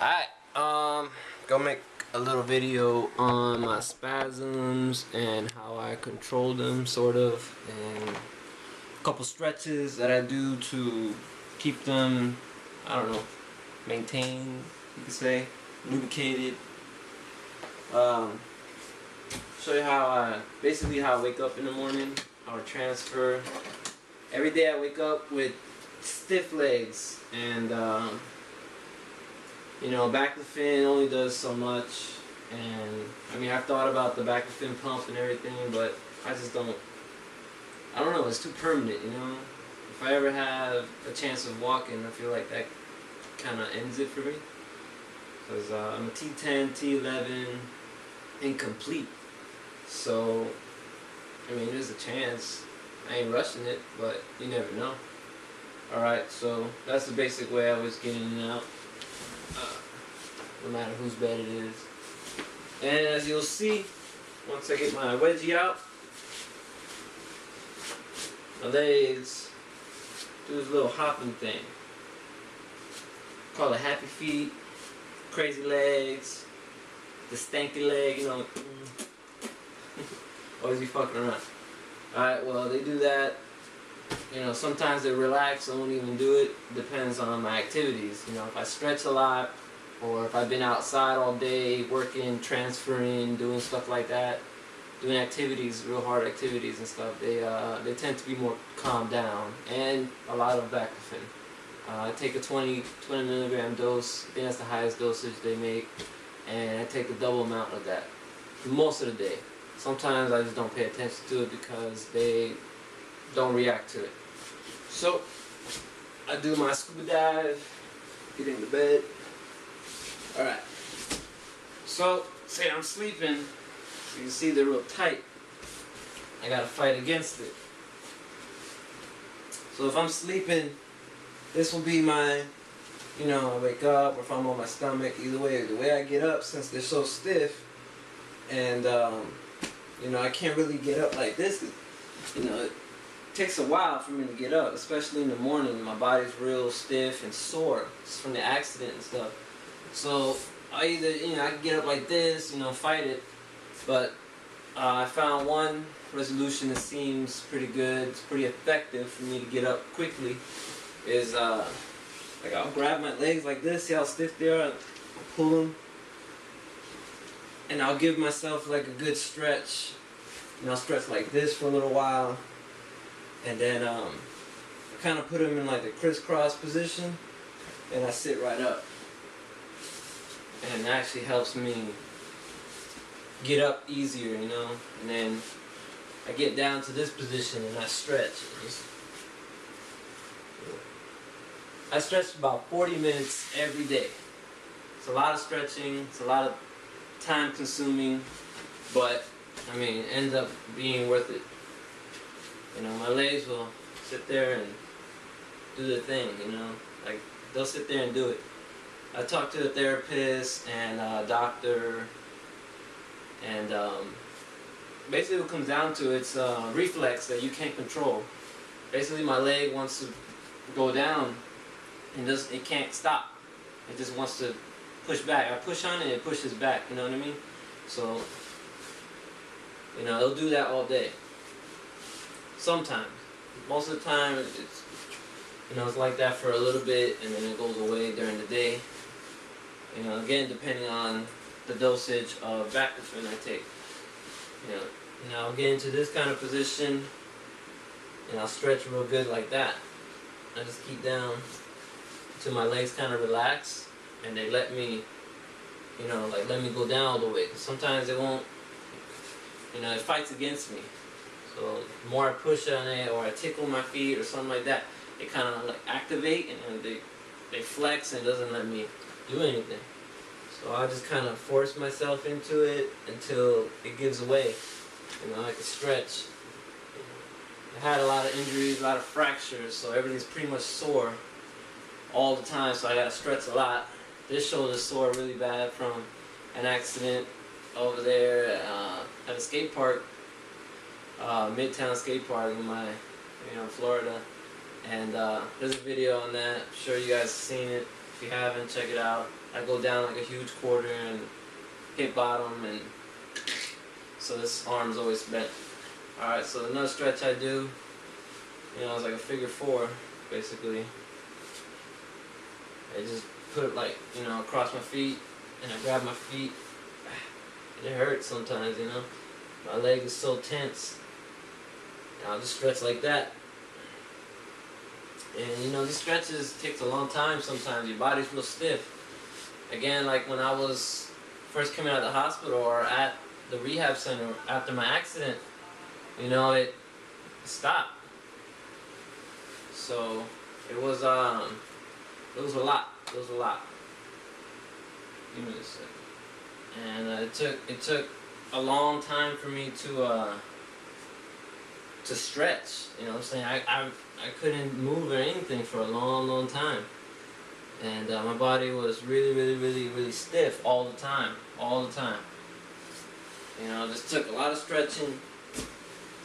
Alright, gonna make a little video on my spasms and how I control them, sort of, and a couple stretches that I do to keep them, I don't know, maintained, you could say, lubricated. Show you how basically how I wake up in the morning, how I transfer. Every day I wake up with stiff legs, and you know, back to fin only does so much. And I mean, I've thought about the back to fin pump and everything, but I just don't know, it's too permanent, you know. If I ever have a chance of walking, I feel like that kind of ends it for me, because I'm a T10, T11 incomplete. So I mean, there's a chance. I ain't rushing it, but you never know. Alright, so that's the basic way I was getting in and out, no matter whose bed it is. And as you'll see, once I get my wedgie out, my legs do this little hopping thing. Call it happy feet, crazy legs, the stanky leg, you know. Always be fucking around. Alright, well, they do that. You know, sometimes they relax, I won't even do it. Depends on my activities. You know, if I stretch a lot, or if I've been outside all day, working, transferring, doing stuff like that, doing activities, real hard activities and stuff, they tend to be more calmed down, and a lot of back to fin. I take a 20 milligram dose. I think that's the highest dosage they make, and I take the double amount of that most of the day. Sometimes I just don't pay attention to it because they don't react to it. So I do my scuba dive, get into bed. Alright, so say I'm sleeping, so you can see they're real tight. I gotta fight against it. So if I'm sleeping, this will be my, you know, I wake up, or if I'm on my stomach, either way, the way I get up, since they're so stiff, and you know, I can't really get up like this. You know, it takes a while for me to get up, especially in the morning. My body's real stiff and sore. It's from the accident and stuff. So I either, you know, I can get up like this, you know, fight it. But I found one resolution that seems pretty good. It's pretty effective for me to get up quickly. Is like I'll grab my legs like this. See how stiff they are? I'll pull them. And I'll give myself like a good stretch. And I'll stretch like this for a little while. And then I kind of put them in like the crisscross position. And I sit right up. And it actually helps me get up easier, you know. And then I get down to this position and I stretch. I stretch about 40 minutes every day. It's a lot of stretching. It's a lot of time consuming, but I mean, it ends up being worth it. You know, my legs will sit there and do the thing, you know, like they'll sit there and do it. I talked to a therapist and a doctor, and basically what it comes down to, it's a reflex that you can't control. Basically my leg wants to go down and it can't stop. It just wants to push back. I push on it, it pushes back, you know what I mean? So, you know, it'll do that all day. Sometimes. Most of the time, it's, you know, it's like that for a little bit, and then it goes away during the day. You know, again, depending on the dosage of back to fin I take. You know, I'll get into this kind of position, and I'll stretch real good like that. I just keep down until my legs kind of relax. And they let me, you know, like let me go down all the way. Sometimes it won't, you know, it fights against me. So the more I push on it, or I tickle my feet or something like that, they kind of like activate, and they flex, and it doesn't let me do anything. So I just kind of force myself into it until it gives away. You know, like a stretch. I had a lot of injuries, a lot of fractures, so everything's pretty much sore all the time, so I gotta stretch a lot. This shoulder's sore really bad from an accident over there at a skate park, Midtown skate park in Florida. And there's a video on that. I'm sure you guys have seen it. If you haven't, check it out. I go down like a huge quarter and hit bottom, and so this arm's always bent. Alright, so another stretch I do, it's like a figure 4, basically. I just put it like, across my feet, and I grab my feet. It hurts sometimes, My leg is so tense. And I'll just stretch like that. And these stretches takes a long time sometimes. Your body's real stiff. Again, like when I was first coming out of the hospital or at the rehab center after my accident, it stopped. So it was a lot. It was a lot. Give me a second. And it took a long time for me to stretch. You know what I'm saying? I couldn't move or anything for a long time. And my body was really stiff all the time. Just took a lot of stretching.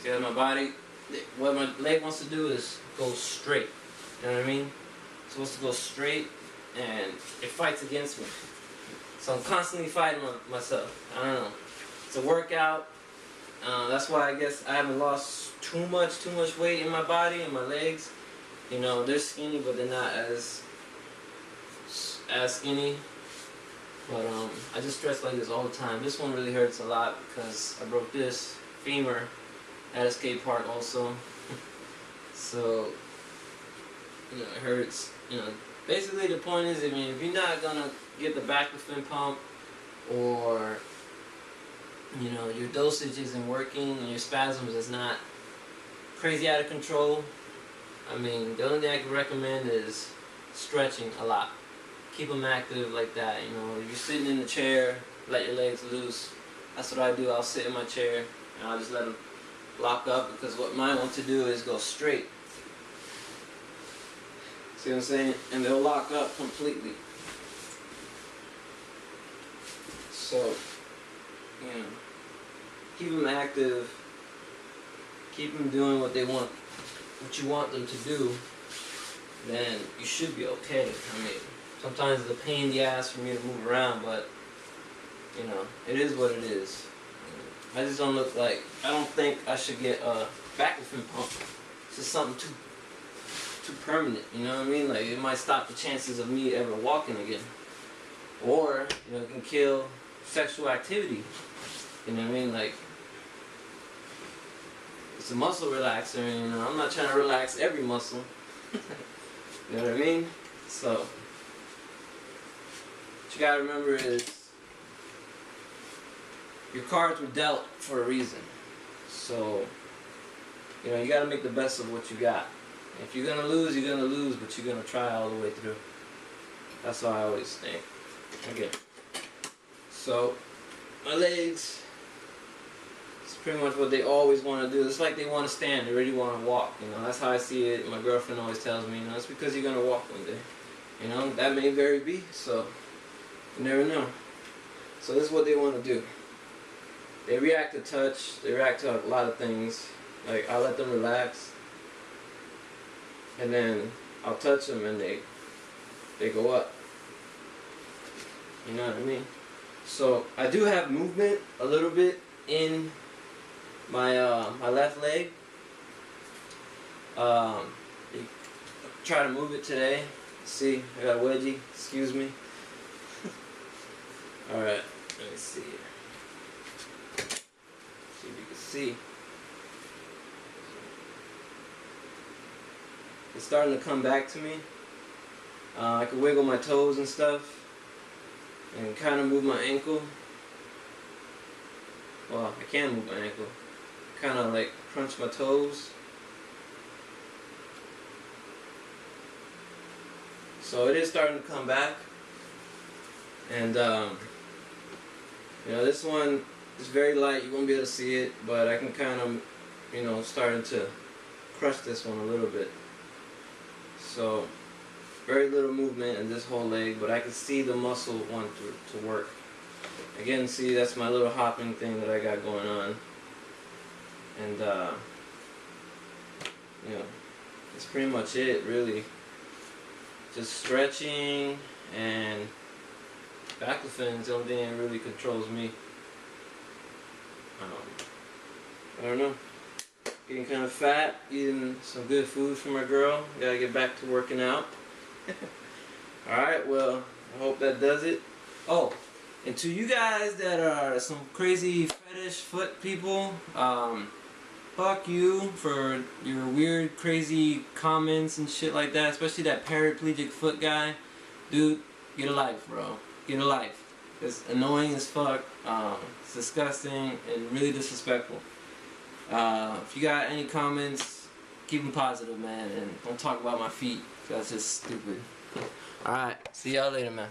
See how my body, what my leg wants to do is go straight. You know what I mean? It's supposed to go straight, and it fights against me. So I'm constantly fighting myself. I don't know. It's a workout. That's why I guess I haven't lost too much weight in my body and my legs. They're skinny, but they're not as skinny. But I just stretch like this all the time. This one really hurts a lot because I broke this femur at a skate park also. So it hurts. Basically the point is, if you're not gonna get the baclofen pump, or your dosage isn't working and your spasms is not crazy out of control, the only thing I can recommend is stretching a lot. Keep them active like that. If you're sitting in the chair, let your legs loose. That's what I do. I'll sit in my chair and I'll just let them lock up, because what mine want to do is go straight. See what I'm saying? And they'll lock up completely. So, keep them active. Keep them doing what you want them to do. Then you should be okay. Sometimes it's a pain in the ass for me to move around, but it is what it is. I just don't look like, I don't think I should get a baclofen pump. It's just something too permanent, Like, it might stop the chances of me ever walking again. Or, it can kill sexual activity. Like, it's a muscle relaxer, and I'm not trying to relax every muscle. You know what I mean? So, what you gotta remember is, your cards were dealt for a reason. So, you gotta make the best of what you got. If you're gonna lose, you're gonna lose, but you're gonna try all the way through. That's how I always think. Okay. So, my legs, it's pretty much what they always want to do. It's like they want to stand, they really want to walk. That's how I see it. My girlfriend always tells me, it's because you're gonna walk one day. That may very be. So, you never know. So this is what they want to do. They react to touch. They react to a lot of things. Like, I'll let them relax, and then I'll touch them, and they go up. You know what I mean? So I do have movement a little bit in my my left leg. Try to move it today. See, I got a wedgie. Excuse me. All right, let me see. See if you can see. It's starting to come back to me. I can wiggle my toes and stuff, and kind of move my ankle. Well, I can move my ankle. Kind of like crunch my toes. So it is starting to come back. And this one is very light. You won't be able to see it, but I can kind of, starting to crush this one a little bit. So very little movement in this whole leg, but I can see the muscle want to work. Again, see, that's my little hopping thing that I got going on. And that's pretty much it, really. Just stretching and baclofen is the only thing that really controls me. I don't know. Getting kind of fat, eating some good food for my girl. Gotta get back to working out. Alright, well, I hope that does it. Oh, and to you guys that are some crazy fetish foot people, fuck you for your weird, crazy comments and shit like that, especially that paraplegic foot guy. Dude, get a life, bro. Get a life. It's annoying as fuck, it's disgusting, and really disrespectful. If you got any comments, keep them positive, man, and don't talk about my feet, 'cause that's just stupid. Alright, see y'all later, man.